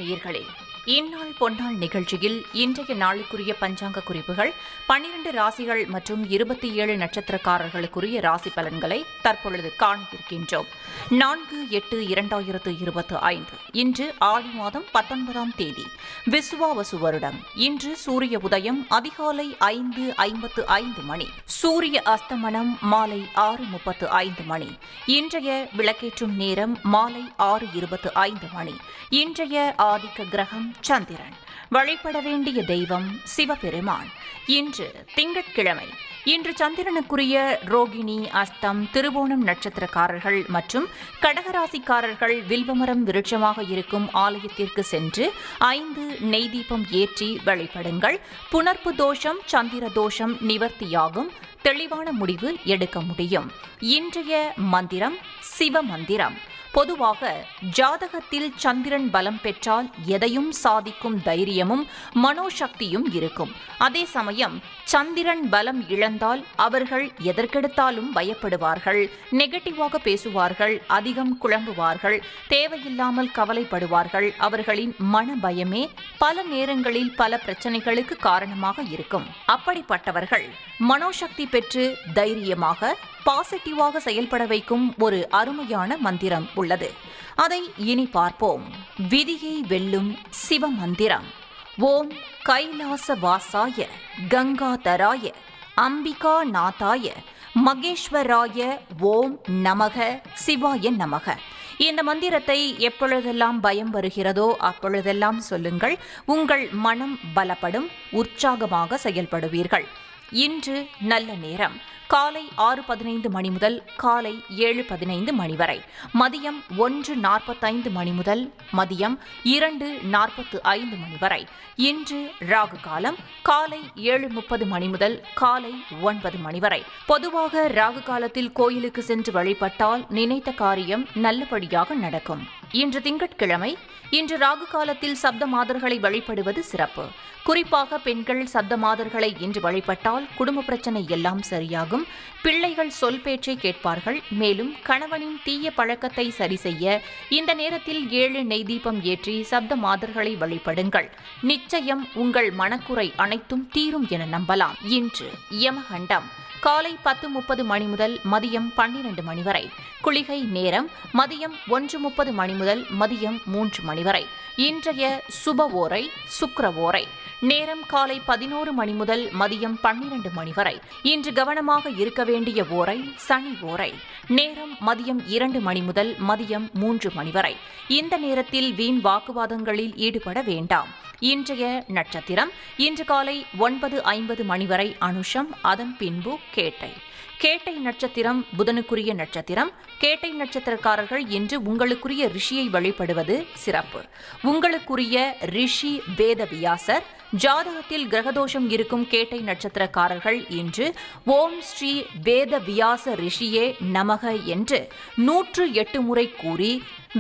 நேயர்களே, இந்நாள் பொன்னாள் நிகழ்ச்சியில் இன்றைய நாளுக்குரிய பஞ்சாங்க குறிப்புகள் 12 ராசிகள் மற்றும் 27 நட்சத்திரக்காரர்களுக்குரிய ராசி பலன்களை தற்பொழுது காண இருக்கின்றோம். 4/8/2025 இன்று ஆடி மாதம் 19ஆம் தேதி, விசுவாவசு வருடம். இன்று சூரிய உதயம் அதிகாலை 5:55 மணி, சூரிய அஸ்தமனம் மாலை 6:35 மணி. இன்றைய விளக்கேற்றும் நேரம் மாலை 6:25 மணி. இன்றைய ஆதிக்க கிரகம் சந்திரன். வழிபட வேண்டிய தெய்வம் சிவபெருமான். இன்று திங்கட்கிழமை. இன்று சந்திரனுக்குரிய ரோகிணி, அஸ்தம், திருவோணம் நட்சத்திரக்காரர்கள் மற்றும் கடகராசிக்காரர்கள் வில்வமரம் விருட்சமாக இருக்கும் ஆலயத்திற்கு சென்று 5 நெய் தீபம் ஏற்றி வழிபடுங்கள். புணர்ப்பு தோஷம், சந்திர தோஷம் நிவர்த்தியாகும். தெளிவான முடிவு எடுக்க முடியும். இன்றைய மந்திரம் சிவ மந்திரம். பொதுவாக ஜாதகத்தில் சந்திரன் பலம் பெற்றால் எதையும் சாதிக்கும் தைரியமும் மனோசக்தியும் இருக்கும். அதே சமயம் சந்திரன் பலம் இழந்தால் அவர்கள் எதற்கெடுத்தாலும் பயப்படுவார்கள், நெகட்டிவாக பேசுவார்கள், அதிகம் குழம்புவார்கள், தேவையில்லாமல் கவலைப்படுவார்கள். அவர்களின் மன பயமே பல நேரங்களில் பல பிரச்சனைகளுக்கு காரணமாக இருக்கும். அப்படிப்பட்டவர்கள் மனோசக்தி பெற்று தைரியமாக பாசிட்டிவாக செயல்பட வைக்கும் ஒரு அருமையான மந்திரம் உள்ளது. அதை இனி பார்ப்போம். விதியை வெல்லும் சிவ மந்திரம். ஓம் கைலாச வாசாய கங்காதராய அம்பிகா நாதாய மகேஸ்வராய ஓம் நமக சிவாய நமக. இந்த மந்திரத்தை எப்பொழுதெல்லாம் பயம் வருகிறதோ அப்பொழுதெல்லாம் சொல்லுங்கள். உங்கள் மனம் பலப்படும், உற்சாகமாக செயல்படுவீர்கள். இன்று நல்ல நேரம் காலை 6:15 மணி முதல் காலை 7:15 மணி வரை, மதியம் 1:45 மணி முதல் மதியம் 2:45 மணி வரை. இன்று ராகு காலம் காலை 7:30 மணி முதல் காலை 9 மணி வரை. பொதுவாக ராகு காலத்தில் கோயிலுக்கு சென்று வழிபட்டால் நினைத்த காரியம் நல்லபடியாக நடக்கும். இன்று திங்கட்கிழமை. இன்று ராகு காலத்தில் சப்த மாதர்களை வழிபடுவது சிறப்பு. குறிப்பாக பெண்கள் சப்த மாதர்களை இன்று வழிபட்டால் குடும்ப பிரச்சனை எல்லாம் சரியாகும். பிள்ளைகள் சொல் பேச்சை கேட்பார்கள். மேலும் கணவனின் தீய பழக்கத்தை சரி செய்ய இந்த நேரத்தில் 7 நெய் தீபம் ஏற்றி சப்த மாதர்களை வழிபடுங்கள். நிச்சயம் உங்கள் மனக்குறை அனைத்தும் தீரும் என நம்பலாம். இன்று யமகண்டம் காலை 10:30 மணி முதல் மதியம் 12 மணி வரை. குளிகை நேரம் மதியம் 1:30 மணி முதல் மதியம் 3 மணி வரை. இன்றைய சுப ஓரை சுக்கிர ஓரை. நேரம் காலை 11 மணி முதல் மதியம் 12 மணி வரை. இன்று கவனமாக இருக்க வேண்டிய ஓரை சனி ஓரை. நேரம் மதியம் 2 மணி முதல் மதியம் 3 மணி வரை. இந்த நேரத்தில் வீண் வாக்குவாதங்களில் ஈடுபட வேண்டாம். இன்றைய நட்சத்திரம் இன்று காலை 9:50 மணி வரை அனுஷம், அதன் பின்பு கேட்டை. கேட்டை நட்சத்திரம் புதனுக்குரிய நட்சத்திரம். கேட்டை நட்சத்திரக்காரர்கள் இன்று உங்களுக்குரிய ரிஷியை வழிபடுவது சிறப்பு. உங்களுக்குரிய ரிஷி வேதவியாசர். ஜாதகத்தில் கிரகதோஷம் இருக்கும் கேட்டை நட்சத்திரக்காரர்கள் இன்று ஓம் ஸ்ரீ வேதவியாச ரிஷியே நமக என்று 108 முறை கூறி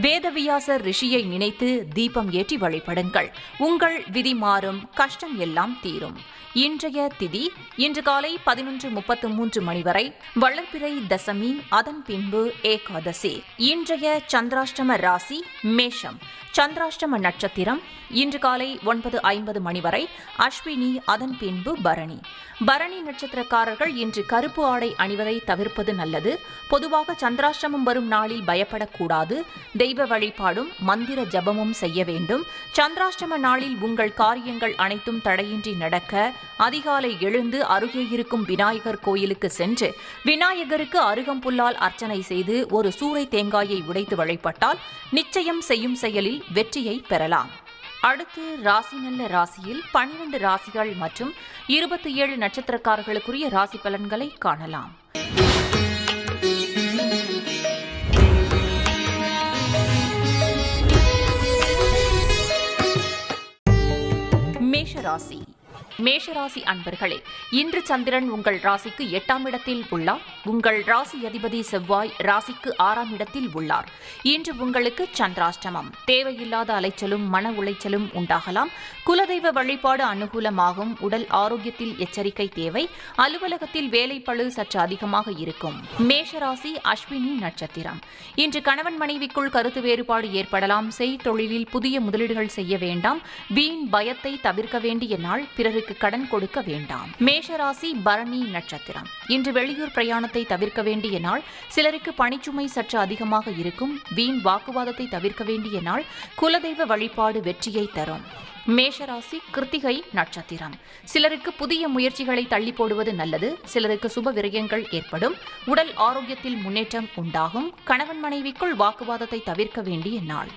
வேதவியாசர் ரிஷியை நினைத்து தீபம் ஏற்றி வழிபடுங்கள். உங்கள் விதி மாறும், கஷ்டம் எல்லாம் தீரும். இன்றைய திதி இன்று காலை 11:33 மணி வரை வளர்பிறை தசமி, அதன் பின்பு ஏகாதசி. இன்றைய சந்திராஷ்டம ராசி மேஷம். சந்திராஷ்டம நட்சத்திரம் இன்று காலை 9:50 மணி வரை அஸ்வினி, அதன் பின்பு பரணி. பரணி நட்சத்திரக்காரர்கள் இன்று கருப்பு ஆடை அணிவதை தவிர்ப்பது நல்லது. பொதுவாக சந்திராஷ்டமம் வரும் நாளில் பயப்படக்கூடாது. தெய்வ வழிபாடும் மந்திர ஜபமும் செய்ய வேண்டும். சந்திராஷ்டம நாளில் உங்கள் காரியங்கள் அனைத்தும் தடையின்றி நடக்க அதிகாலை எழுந்து அருகே இருக்கும் விநாயகர் கோயிலுக்கு சென்று விநாயகருக்கு அருகம்புல்லால் அர்ச்சனை செய்து ஒரு சூறை தேங்காயை உடைத்து வழிபட்டால் நிச்சயம் செய்யும் செயலில் வெற்றியை பெறலாம். அடுத்து ராசி நல்ல ராசியில் 12 ராசிகள் மற்றும் 27 நட்சத்திரக்காரர்களுக்குரிய ராசி பலன்களை காணலாம். மேஷ ராசி. மேஷராசி அன்பர்களே, இன்று சந்திரன் உங்கள் ராசிக்கு 8ஆம் இடத்தில் உள்ளார். உங்கள் ராசி அதிபதி செவ்வாய் ராசிக்கு 6ஆம் இடத்தில் உள்ளார். இன்று உங்களுக்கு சந்திராஷ்டமம். தேவையில்லாத அலைச்சலும் மன உளைச்சலும் உண்டாகலாம். குலதெய்வ வழிபாடு அனுகூலமாகும். உடல் ஆரோக்கியத்தில் எச்சரிக்கை தேவை. அலுவலகத்தில் வேலைப்பளு சற்று அதிகமாக இருக்கும். மேஷராசி அஸ்வினி நட்சத்திரம். இன்று கணவன் மனைவிக்குள் கருத்து வேறுபாடு ஏற்படலாம். தொழிலில் புதிய முதலீடுகள் செய்ய வேண்டாம். வீண் பயத்தை தவிர்க்க வேண்டிய நாள். பிறருக்கு கடன் கொடுக்க வேண்டாம். மேஷராசி பரணி நட்சத்திரம். இன்று வெளியூர் பிரயாணத்தை தவிர்க்க வேண்டிய நாள். சிலருக்கு பணிச்சுமை சற்று அதிகமாக இருக்கும். வீண் வாக்குவாதத்தை தவிர்க்க வேண்டிய நாள். குலதெய்வ வழிபாடு வெற்றியை தரும். மேஷராசி கிருத்திகை நட்சத்திரம். சிலருக்கு புதிய முயற்சிகளை தள்ளி போடுவது நல்லது. சிலருக்கு சுப விரயங்கள் ஏற்படும். உடல் ஆரோக்கியத்தில் முன்னேற்றம் உண்டாகும். கணவன் மனைவிக்குள் வாக்குவாதத்தை தவிர்க்க வேண்டிய நாள்.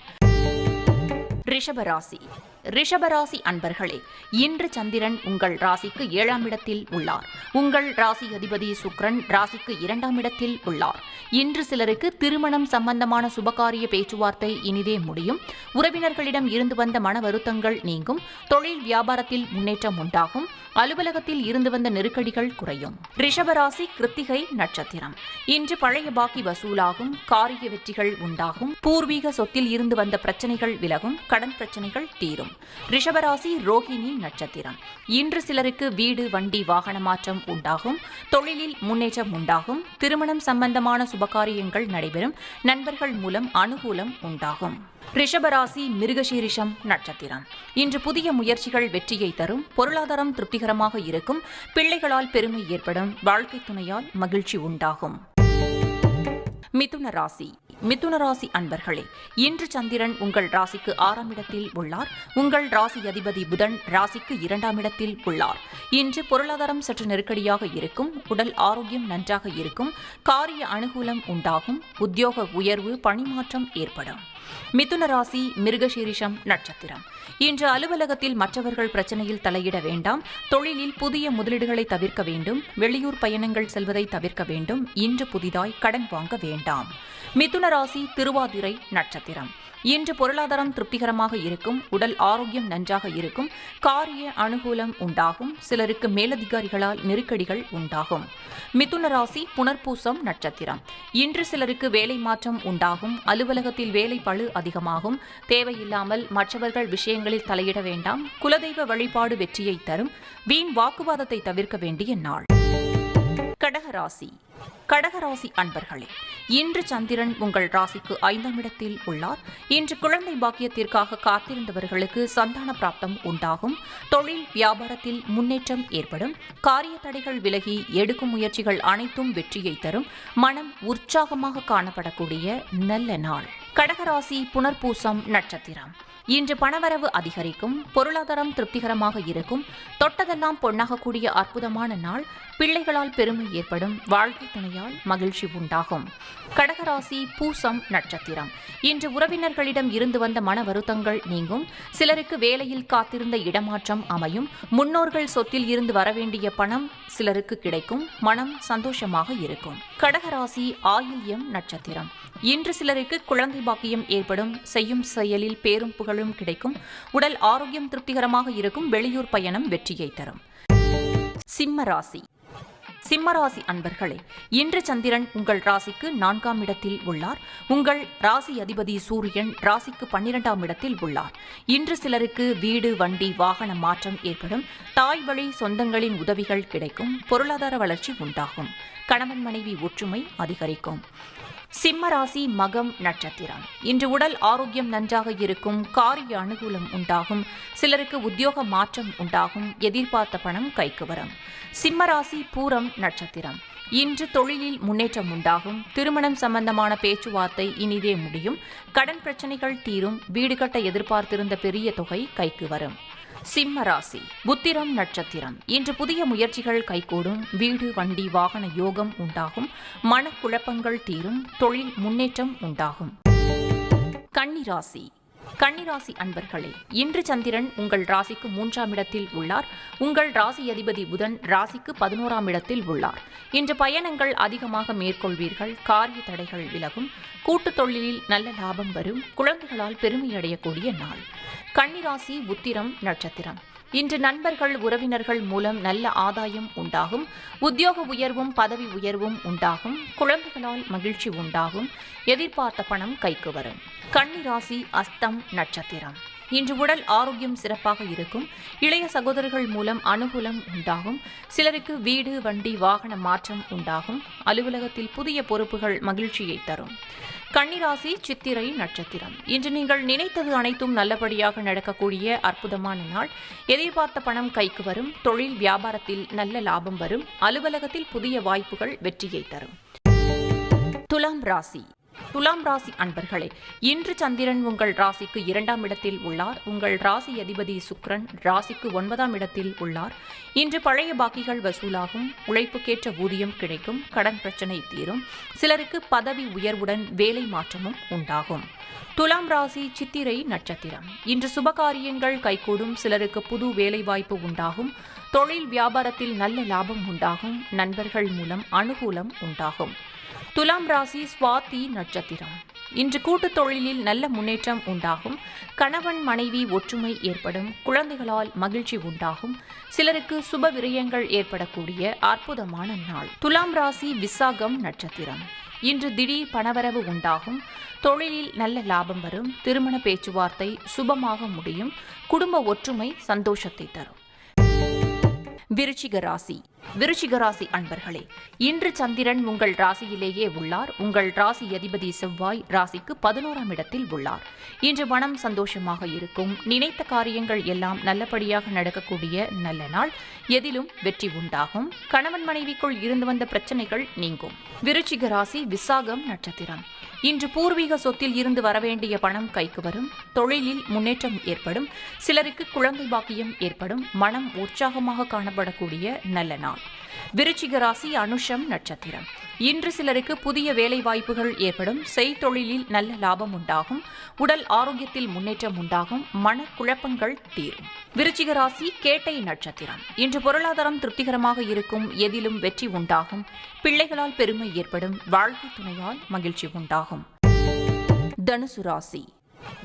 ரிஷபராசி அன்பர்களே, இன்று சந்திரன் உங்கள் ராசிக்கு 7ஆம் இடத்தில் உள்ளார். உங்கள் ராசி அதிபதி சுக்கிரன் ராசிக்கு 2ஆம் இடத்தில் உள்ளார். இன்று சிலருக்கு திருமணம் சம்பந்தமான சுபகாரிய பேச்சுவார்த்தை இனிதே முடியும். உறவினர்களிடம் இருந்து வந்த மன வருத்தங்கள் நீங்கும். தொழில் வியாபாரத்தில் முன்னேற்றம் உண்டாகும். அலுவலகத்தில் இருந்து வந்த நெருக்கடிகள் குறையும். ரிஷபராசி கிருத்திகை நட்சத்திரம். இன்று பழைய பாக்கி வசூலாகும். காரிய வெற்றிகள் உண்டாகும். பூர்வீக சொத்தில் இருந்து வந்த பிரச்சனைகள் விலகும். கடன் பிரச்சனைகள் தீரும். ரிஷபராசி ரோஹிணி நட்சத்திரம். இன்று சிலருக்கு வீடு வண்டி வாகன மாற்றம் உண்டாகும். தொழிலில் முன்னேற்றம் உண்டாகும். திருமணம் சம்பந்தமான சுபகாரியங்கள் நடைபெறும். நண்பர்கள் மூலம் அனுகூலம் உண்டாகும். ரிஷபராசி மிருகசீரிஷம் நட்சத்திரம். இன்று புதிய முயற்சிகள் வெற்றியை தரும். பொருளாதாரம் திருப்திகரமாக இருக்கும். பிள்ளைகளால் பெருமை ஏற்படும். வாழ்க்கை துணையால் மகிழ்ச்சி உண்டாகும். மிதுன ராசி அன்பர்களே, இன்று சந்திரன் உங்கள் ராசிக்கு 6ஆம் இடத்தில் உள்ளார். உங்கள் ராசி அதிபதி புதன் ராசிக்கு 2ஆம் இடத்தில் உள்ளார். இன்று பொருளாதாரம் சற்று நெருக்கடியாக இருக்கும். உடல் ஆரோக்கியம் நன்றாக இருக்கும். காரிய அனுகூலம் உண்டாகும். உத்தியோக உயர்வு பணிமாற்றம் ஏற்படும். மிதுன ராசி மிருகசீரிஷம் நட்சத்திரம். இன்று அலுவலகத்தில் மற்றவர்கள் பிரச்சனையில் தலையிட வேண்டாம். தொழிலில் புதிய முதலீடுகளை தவிர்க்க வேண்டும். வெளியூர் பயணங்கள் செல்வதை தவிர்க்க வேண்டும். இன்று புதிதாய் கடன் வாங்க வேண்டாம். மிதுன ராசி திருவாதிரை நட்சத்திரம். இன்று பொருளாதாரம் திருப்திகரமாக இருக்கும். உடல் ஆரோக்கியம் நன்றாக இருக்கும். காரிய அனுகூலம் உண்டாகும். சிலருக்கு மேலதிகாரிகளால் நெருக்கடிகள் உண்டாகும். மிதுன ராசி புனர்பூசம் நட்சத்திரம். இன்று சிலருக்கு வேலை மாற்றம் உண்டாகும். அலுவலகத்தில் வேலை பளு அதிகமாகும். தேவையில்லாமல் மற்றவர்கள் விஷயங்களில் தலையிட வேண்டாம். குலதெய்வ வழிபாடு வெற்றியை தரும். வீண் வாக்குவாதத்தை தவிர்க்க வேண்டிய நாள். கடகராசி அன்பர்களே, இன்று சந்திரன் உங்கள் ராசிக்கு 5ஆம் இடத்தில் உள்ளார். இன்று குழந்தை பாக்கியத்திற்காக காத்திருந்தவர்களுக்கு சந்தான பிராப்தம் உண்டாகும். தொழில் வியாபாரத்தில் முன்னேற்றம் ஏற்படும். காரிய தடைகள் விலகி எடுக்கும் முயற்சிகள் அனைத்தும் வெற்றியை தரும். மனம் உற்சாகமாக காணப்படக்கூடிய நல்ல நாள். கடகராசி புனர்பூசம் நட்சத்திரம். இன்று பணவரவு அதிகரிக்கும். பொருளாதாரம் திருப்திகரமாக இருக்கும். தொட்டதெல்லாம் பொன்னாகக்கூடிய அற்புதமான நாள். பிள்ளைகளால் பெருமை ஏற்படும். வாழ்க்கை துணையால் மகிழ்ச்சி உண்டாகும். கடகராசி பூசம் நட்சத்திரம். இன்று உறவினர்களிடம் இருந்து வந்த மன வருத்தங்கள் நீங்கும். சிலருக்கு வேலையில் காத்திருந்த இடமாற்றம் அமையும். முன்னோர்கள் சொத்தில் இருந்து வரவேண்டிய பணம் சிலருக்கு கிடைக்கும். மனம் சந்தோஷமாக இருக்கும். கடகராசி ஆயில்யம் நட்சத்திரம். இன்று சிலருக்கு குழந்தை பாக்கியம் ஏற்படும். செய்யும் செயலில் பேரும் புகழும் கிடைக்கும். உடல் ஆரோக்கியம் திருப்திகரமாக இருக்கும். வெளியூர் பயணம் வெற்றியை தரும். சிம்மராசி அன்பர்களே, இன்று சந்திரன் உங்கள் ராசிக்கு 4ஆம் இடத்தில் உள்ளார். உங்கள் ராசி அதிபதி சூரியன் ராசிக்கு 12ஆம் இடத்தில் உள்ளார். இன்று சிலருக்கு வீடு வண்டி வாகன மாற்றம் ஏற்படும். தாய் வழி சொந்தங்களின் உதவிகள் கிடைக்கும். பொருளாதார வளர்ச்சி உண்டாகும். கணவன் மனைவி ஒற்றுமை அதிகரிக்கும். சிம்மராசி மகம் நட்சத்திரம். இன்று உடல் ஆரோக்கியம் நன்றாக இருக்கும். காரிய அனுகூலம் உண்டாகும். சிலருக்கு உத்தியோக மாற்றம் உண்டாகும். எதிர்பார்த்த பணம் கைக்கு வரும். சிம்மராசி பூரம் நட்சத்திரம். இன்று தொழிலில் முன்னேற்றம் உண்டாகும். திருமணம் சம்பந்தமான பேச்சுவார்த்தை இனிதே முடியும். கடன் பிரச்சனைகள் தீரும். வீடு கட்ட எதிர்பார்த்திருந்த பெரிய தொகை கைக்கு வரும். சிம்ம ராசி உத்திரம் நட்சத்திரம். இன்று புதிய முயற்சிகள் கைகூடும். வீடு வண்டி வாகன யோகம் உண்டாகும். மனக்குழப்பங்கள் தீரும். தொழில் முன்னேற்றம் உண்டாகும். கன்னிராசி அன்பர்களே, இன்று சந்திரன் உங்கள் ராசிக்கு 3ஆம் இடத்தில் உள்ளார். உங்கள் ராசி அதிபதி புதன் ராசிக்கு 11ஆம் இடத்தில் உள்ளார். இன்று பயணங்கள் அதிகமாக மேற்கொள்வீர்கள். காரிய தடைகள் விலகும். கூட்டுத் தொழிலில் நல்ல லாபம் வரும். குழந்தைகளால் பெருமையடையக்கூடிய நாள். கன்னிராசி உத்திரம் நட்சத்திரம். இன்று நண்பர்கள் உறவினர்கள் மூலம் நல்ல ஆதாயம் உண்டாகும். உத்தியோக உயர்வும் பதவி உயர்வும் உண்டாகும். குழந்தைகளால் மகிழ்ச்சி உண்டாகும். எதிர்பார்த்த பணம் கைக்கு வரும். கன்னி ராசி அஸ்தம் நட்சத்திரம். இன்று உடல் ஆரோக்கியம் சிறப்பாக இருக்கும். இளைய சகோதரர்கள் மூலம் அனுகூலம் உண்டாகும். சிலருக்கு வீடு வண்டி வாகன மாற்றம் உண்டாகும். அலுவலகத்தில் புதிய பொறுப்புகள் மகிழ்ச்சியை தரும். கன்னிராசி சித்திரை நட்சத்திரம். இன்று நீங்கள் நினைத்தது அனைத்தும் நல்லபடியாக நடக்கக்கூடிய அற்புதமான நாள். எதிர்பார்த்த பணம் கைக்கு வரும். தொழில் வியாபாரத்தில் நல்ல லாபம் வரும். அலுவலகத்தில் புதிய வாய்ப்புகள் வெற்றியை தரும். துலாம் ராசி. துலாம் ராசி அன்பர்களே, இன்று சந்திரன் உங்கள் ராசிக்கு 2ஆம் இடத்தில் உள்ளார். உங்கள் ராசி அதிபதி சுக்கிரன் ராசிக்கு 9ஆம் இடத்தில் உள்ளார். இன்று பழைய பாக்கிகள் வசூலாகும். உழைப்புக்கேற்ற ஊதியம் கிடைக்கும். கடன் பிரச்சனை தீரும். சிலருக்கு பதவி உயர்வுடன் வேலை மாற்றமும் உண்டாகும். துலாம் ராசி சித்திரை நட்சத்திரம். இன்று சுபகாரியங்கள் கைகூடும். சிலருக்கு புது வேலைவாய்ப்பு உண்டாகும். தொழில் வியாபாரத்தில் நல்ல லாபம் உண்டாகும். நண்பர்கள் மூலம் அனுகூலம் உண்டாகும். துலாம் ராசி சுவாதி நட்சத்திரம். இன்று கூட்டுத் தொழிலில் நல்ல முன்னேற்றம் உண்டாகும். கணவன் மனைவி ஒற்றுமை ஏற்படும். குழந்தைகளால் மகிழ்ச்சி உண்டாகும். சிலருக்கு சுப விரயங்கள் ஏற்படக்கூடிய அற்புதமான நாள். துலாம் ராசி விசாகம் நட்சத்திரம். இன்று திடீர் பணவரவு உண்டாகும். தொழிலில் நல்ல லாபம் வரும். திருமண பேச்சுவார்த்தை சுபமாக முடியும். குடும்ப ஒற்றுமை சந்தோஷத்தை தரும். விருச்சிக ராசி. விருச்சிக ராசி அன்பர்களே, இன்று சந்திரன் உங்கள் ராசியிலேயே உள்ளார். உங்கள் ராசி அதிபதி செவ்வாய் ராசிக்கு 11ஆம் இடத்தில் உள்ளார். இன்று மனம் சந்தோஷமாக இருக்கும். நினைத்த காரியங்கள் எல்லாம் நல்லபடியாக நடக்கக்கூடிய நல்ல நாள். எதிலும் வெற்றி உண்டாகும். கணவன் மனைவிக்குள் இருந்து வந்த பிரச்சனைகள் நீங்கும். விருச்சிக ராசி விசாகம் நட்சத்திரம். இன்று பூர்வீக சொத்தில் இருந்து வரவேண்டிய பணம் கைக்கு வரும். தொழிலில் முன்னேற்றம் ஏற்படும். சிலருக்கு குழந்தை பாக்கியம் ஏற்படும். மனம் உற்சாகமாக காணப்படக்கூடிய நல்ல நாள். விருச்சிக ராசி அனுஷம் நட்சத்திரம். இன்று சிலருக்கு புதிய வேலை வாய்ப்புகள் ஏற்படும். செய்தொழிலில் நல்ல லாபம் உண்டாகும். உடல் ஆரோக்கியத்தில் முன்னேற்றம் உண்டாகும். மனக்குழப்பங்கள் தீரும். விருச்சிக ராசி கேட்டை நட்சத்திரம். இன்று பொருளாதாரம் திருப்திகரமாக இருக்கும். எதிலும் வெற்றி உண்டாகும். பிள்ளைகளால் பெருமை ஏற்படும். வாழ்க்கை துணையால் மகிழ்ச்சி உண்டாகும். தனுசு ராசி.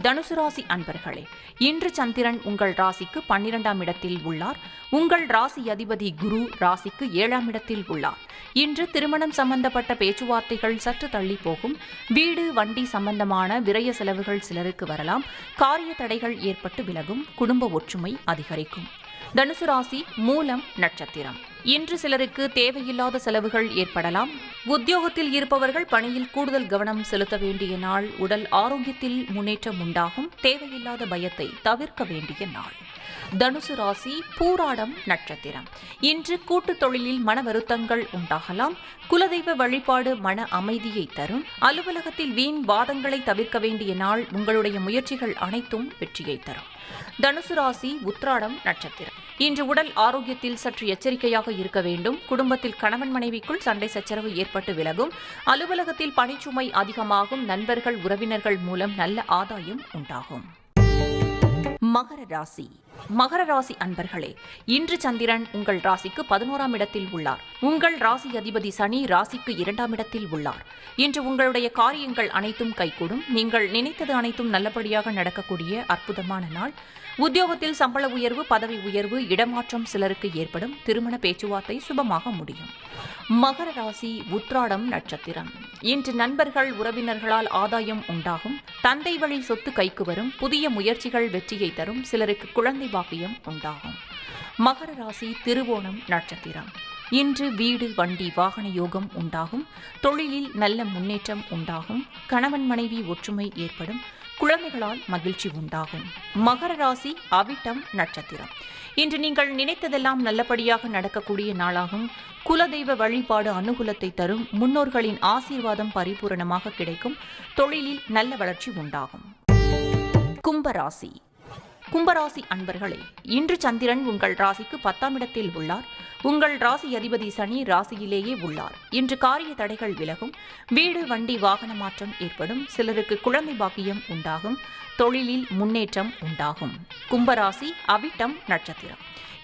தனுசு ராசி அன்பர்களே, இன்று சந்திரன் உங்கள் ராசிக்கு 12ஆம் இடத்தில் உள்ளார். உங்கள் ராசி அதிபதி குரு ராசிக்கு 7ஆம் இடத்தில் உள்ளார். இன்று திருமணம் சம்பந்தப்பட்ட பேச்சுவார்த்தைகள் சற்று தள்ளி போகும். வீடு வண்டி சம்பந்தமான விரய செலவுகள் சிலருக்கு வரலாம். காரிய தடைகள் ஏற்பட்டு விலகும். குடும்ப ஒற்றுமை அதிகரிக்கும். தனுசு ராசி மூலம் நட்சத்திரம். இன்று சிலருக்கு தேவையில்லாத செலவுகள் ஏற்படலாம். உத்தியோகத்தில் இருப்பவர்கள் பணியில் கூடுதல் கவனம் செலுத்த வேண்டிய நாள். உடல் ஆரோக்கியத்தில் முன்னேற்றம் உண்டாகும். தேவையில்லாத பயத்தை தவிர்க்க வேண்டிய நாள். தனுசு ராசி பூராடம் நட்சத்திரம். இன்று கூட்டுத் தொழிலில் மன வருத்தங்கள் உண்டாகலாம். குலதெய்வ வழிபாடு மன அமைதியை தரும். அலுவலகத்தில் வீண் வாதங்களை தவிர்க்க வேண்டிய நாள். உங்களுடைய முயற்சிகள் அனைத்தும் வெற்றியை தரும். தனுசு ராசி உத்திராடம் நட்சத்திரம். இன்று உடல் ஆரோக்கியத்தில் சற்று எச்சரிக்கையாக இருக்க வேண்டும். குடும்பத்தில் கணவன் மனைவிக்குள் சண்டை சச்சரவு ஏற்பட்டு விலகும். அலுவலகத்தில் பணிச்சுமை அதிகமாகும். நண்பர்கள் உறவினர்கள் மூலம் நல்ல ஆதாயம் உண்டாகும். மகர ராசி. மகர ராசி அன்பர்களே, இன்று சந்திரன் உங்கள் ராசிக்கு 11ஆம் இடத்தில் உள்ளார். உங்கள் ராசி அதிபதி சனி ராசிக்கு 2ஆம் இடத்தில் உள்ளார். இன்று உங்களுடைய காரியங்கள் அனைத்தும் கைகூடும். நீங்கள் நினைத்தது அனைத்தும் நல்லபடியாக நடக்கக்கூடிய அற்புதமான நாள். உத்தியோகத்தில் சம்பள உயர்வு பதவி உயர்வு இடமாற்றம் சிலருக்கு ஏற்படும். திருமண பேச்சுவார்த்தை சுபமாக முடியும். மகர ராசி உத்திராடம் நட்சத்திரம். இன்று நண்பர்கள் உறவினர்களால் ஆதாயம் உண்டாகும். தந்தை வழி சொத்து கைக்கு வரும். புதிய முயற்சிகள் வெற்றியை தரும். சிலருக்கு குழந்தை பாக்கியம் உண்டாகும். மகர ராசி திருவோணம் நட்சத்திரம். இன்று வீடு வண்டி வாகன யோகம் உண்டாகும். தொழிலில் நல்ல முன்னேற்றம் உண்டாகும். கணவன் மனைவி ஒற்றுமை ஏற்படும். குழந்தைகளால் மகிழ்ச்சி உண்டாகும். மகர ராசி அவிட்டம் நட்சத்திரம். இன்று நீங்கள் நினைத்ததெல்லாம் நல்லபடியாக நடக்கக்கூடிய நாளாகும். குலதெய்வ வழிபாடு அனுகூலத்தை தரும். முன்னோர்களின் ஆசீர்வாதம் பரிபூரணமாக கிடைக்கும். தொழிலில் நல்ல வளர்ச்சி உண்டாகும். கும்பராசி. கும்பராசி அன்பர்களே, இன்று சந்திரன் உங்கள் ராசிக்கு 10ஆம் இடத்தில் உள்ளார். உங்கள் ராசி அதிபதி சனி ராசியிலேயே உள்ளார். இன்று காரிய தடைகள் விலகும். வீடு வண்டி வாகன மாற்றம் ஏற்படும். சிலருக்கு குழந்தை பாக்கியம் உண்டாகும். தொழிலில் முன்னேற்றம் உண்டாகும். கும்பராசி அவிட்டம் நட்சத்திரம்.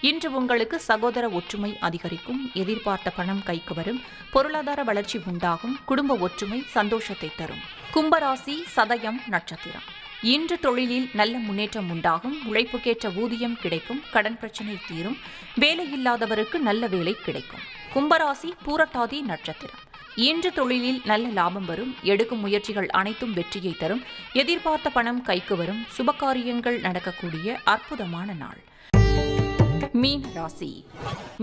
இன்று உங்களுக்கு சகோதர ஒற்றுமை அதிகரிக்கும். எதிர்பார்த்த பணம் கைக்கு வரும். பொருளாதார வளர்ச்சி உண்டாகும். குடும்ப ஒற்றுமை சந்தோஷத்தை தரும். கும்பராசி சதயம் நட்சத்திரம். இன்று தொழிலில் நல்ல முன்னேற்றம் உண்டாகும். உழைப்புக்கேற்ற ஊதியம் கிடைக்கும். கடன் பிரச்சினை தீரும். வேலையில்லாதவருக்கு நல்ல வேலை கிடைக்கும். கும்பராசி பூரட்டாதி நட்சத்திரம். இன்று தொழிலில் நல்ல லாபம் வரும். எடுக்கும் முயற்சிகள் அனைத்தும் வெற்றியை தரும். எதிர்பார்த்த பணம் கைக்கு வரும். சுபகாரியங்கள் நடக்கக்கூடிய அற்புதமான நாள். மீனராசி.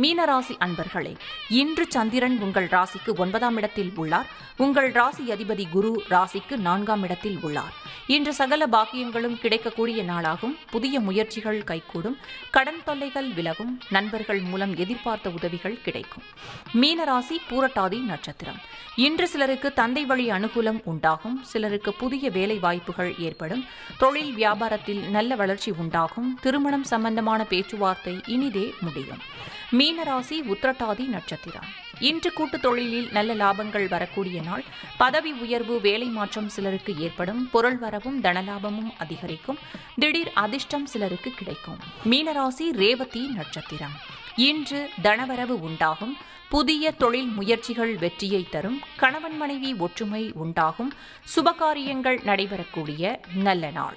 மீனராசி அன்பர்களே, இன்று சந்திரன் உங்கள் ராசிக்கு 9ஆம் இடத்தில் உள்ளார். உங்கள் ராசி அதிபதி குரு ராசிக்கு 4ஆம் இடத்தில் உள்ளார். இன்று சகல பாக்கியங்களும் கிடைக்கக்கூடிய நாளாகும். புதிய முயற்சிகள் கைகூடும். கடன் தொல்லைகள் விலகும். நண்பர்கள் மூலம் எதிர்பார்த்த உதவிகள் கிடைக்கும். மீனராசி பூரட்டாதி நட்சத்திரம். இன்று சிலருக்கு தந்தை வழி அனுகூலம் உண்டாகும். சிலருக்கு புதிய வேலை வாய்ப்புகள் ஏற்படும். தொழில் வியாபாரத்தில் நல்ல வளர்ச்சி உண்டாகும். திருமணம் சம்பந்தமான பேச்சுவார்த்தை இனிதே முடியும். மீனராசி உத்திரட்டாதி நட்சத்திரம். இன்று கூட்டுத் தொழிலில் நல்ல லாபங்கள் வரக்கூடிய நாள். பதவி உயர்வு, வேலை மாற்றம் சிலருக்கு ஏற்படும். பொருள் வரவும் தனலாபமும் அதிகரிக்கும். திடீர் அதிர்ஷ்டம் சிலருக்கு கிடைக்கும். மீனராசி ரேவதி நட்சத்திரம். இன்று தனவரவு உண்டாகும். புதிய தொழில் முயற்சிகள் வெற்றியை தரும். கணவன் மனைவி ஒற்றுமை உண்டாகும். சுபகாரியங்கள் நடைபெறக்கூடிய நல்ல நாள்.